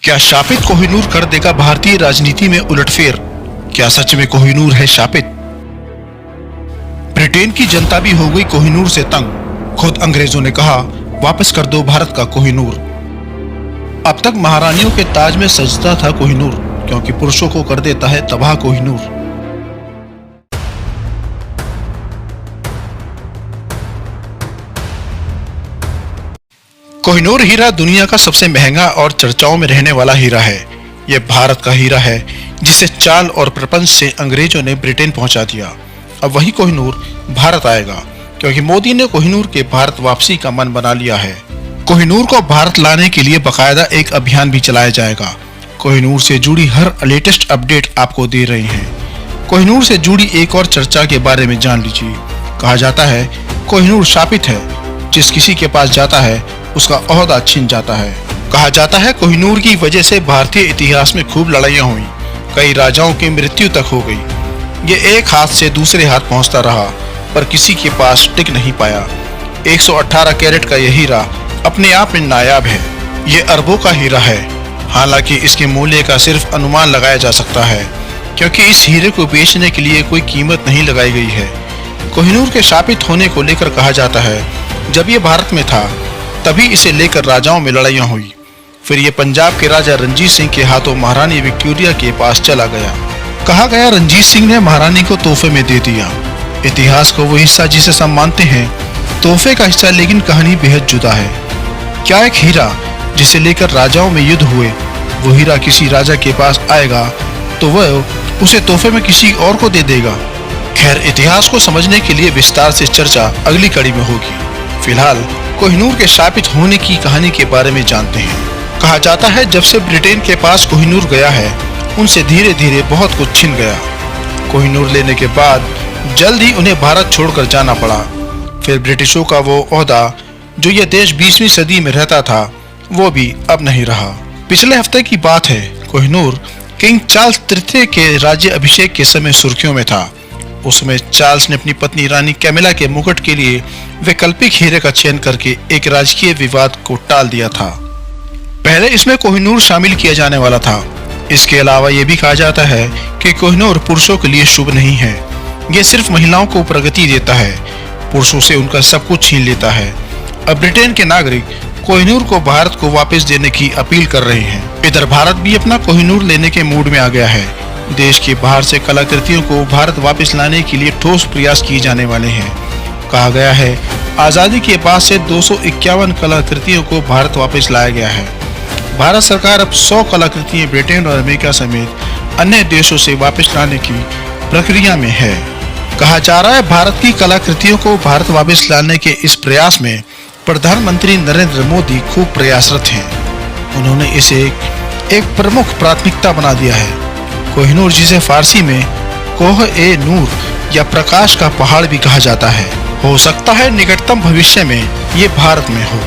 क्या शापित कोहिनूर कर देगा भारतीय राजनीति में उलटफेर? क्या सच में कोहिनूर है शापित? ब्रिटेन की जनता भी हो गई कोहिनूर से तंग। खुद अंग्रेजों ने कहा, वापस कर दो भारत का कोहिनूर। अब तक महारानियों के ताज में सजता था कोहिनूर, क्योंकि पुरुषों को कर देता है तबाह कोहिनूर। कोहिनूर हीरा दुनिया का सबसे महंगा और चर्चाओं में रहने वाला हीरा है। यह भारत का हीरा है, जिसे चाल और प्रपंच से अंग्रेजों ने ब्रिटेन पहुंचा दिया। अब वही कोहिनूर भारत आएगा, क्योंकि मोदी ने कोहिनूर के भारत वापसी का मन बना लिया है। कोहिनूर को भारत लाने के लिए बकायदा एक अभियान भी चलाया जाएगा। कोहिनूर से जुड़ी हर लेटेस्ट अपडेट आपको दे रहे हैं। कोहिनूर से जुड़ी एक और चर्चा के बारे में जान लीजिए। कहा जाता है कोहिनूर शापित है, जिस किसी के पास जाता है उसका ओहदा छिन जाता है। कहा जाता है कोहिनूर की वजह से भारतीय इतिहास में खूब लड़ाइयां हुई, कई राजाओं की मृत्यु तक हो गई। ये एक हाथ से दूसरे हाथ पहुंचता रहा, पर किसी के पास टिक नहीं पाया। 118 कैरेट का यह हीरा अपने आप में नायाब है। ये अरबों का हीरा है। हालांकि इसके मूल्य का सिर्फ अनुमान लगाया जा सकता है, क्योंकि इस हीरे को बेचने के लिए कोई कीमत नहीं लगाई गई है। कोहिनूर के शापित होने को लेकर कहा जाता है, जब ये भारत में था तभी इसे लेकर राजाओं में लड़ाइयां हुई। फिर ये पंजाब के राजा रंजीत सिंह के हाथों महारानी विक्टोरिया के पास चला गया। कहा गया रंजीत सिंह ने महारानी को तोहफे में दे दिया। इतिहास को वो हिस्सा जिसे सब मानते हैं तोहफे का हिस्सा, लेकिन कहानी बेहद जुदा है। क्या एक हीरा जिसे लेकर राजाओं में युद्ध हुए, वो हीरा किसी राजा के पास आएगा तो वह उसे तोहफे में किसी और को दे देगा? खैर, इतिहास को समझने के लिए विस्तार से चर्चा अगली कड़ी में होगी। फिलहाल कोहिनूर के शापित होने की कहानी के बारे में जानते हैं। कहा जाता है जब से ब्रिटेन के पास कोहिनूर गया है, उनसे धीरे धीरे बहुत कुछ छिन गया। कोहिनूर लेने के बाद जल्द ही उन्हें भारत छोड़कर जाना पड़ा। फिर ब्रिटिशों का वो ओहदा जो यह देश 20वीं सदी में रहता था, वो भी अब नहीं रहा। पिछले हफ्ते की बात है, कोहिनूर किंग चार्ल्स तृतीय के राज्य अभिषेक के समय सुर्खियों में था। उस समय चार्ल्स ने अपनी पत्नी रानी कैमिला के मुकुट के लिए वैकल्पिक हीरे का चयन करके एक राजकीय विवाद को टाल दिया था। पहले इसमें कोहिनूर शामिल किया जाने वाला था। इसके अलावा यह भी कहा जाता है कि कोहिनूर पुरुषों के लिए शुभ नहीं है। यह सिर्फ महिलाओं को प्रगति देता है, पुरुषों से उनका सब कुछ छीन लेता है। अब ब्रिटेन के नागरिक कोहिनूर को भारत को वापस देने की अपील कर रहे हैं। इधर भारत भी अपना कोहिनूर लेने के मूड में आ गया है। देश के बाहर से कलाकृतियों को भारत वापस लाने के लिए ठोस प्रयास किए जाने वाले हैं। कहा गया है आजादी के बाद से 251 कलाकृतियों को भारत वापस लाया गया है। भारत सरकार अब 100 कलाकृतियां ब्रिटेन और अमेरिका समेत अन्य देशों से वापस लाने की प्रक्रिया में है। कहा जा रहा है भारत की कलाकृतियों को भारत वापस लाने के इस प्रयास में प्रधानमंत्री नरेंद्र मोदी खूब प्रयासरत हैं। उन्होंने इसे एक प्रमुख प्राथमिकता बना दिया है। कोहिनूर, जिसे फारसी में कोह-ए-नूर या प्रकाश का पहाड़ भी कहा जाता है, हो सकता है निकटतम भविष्य में ये भारत में हो।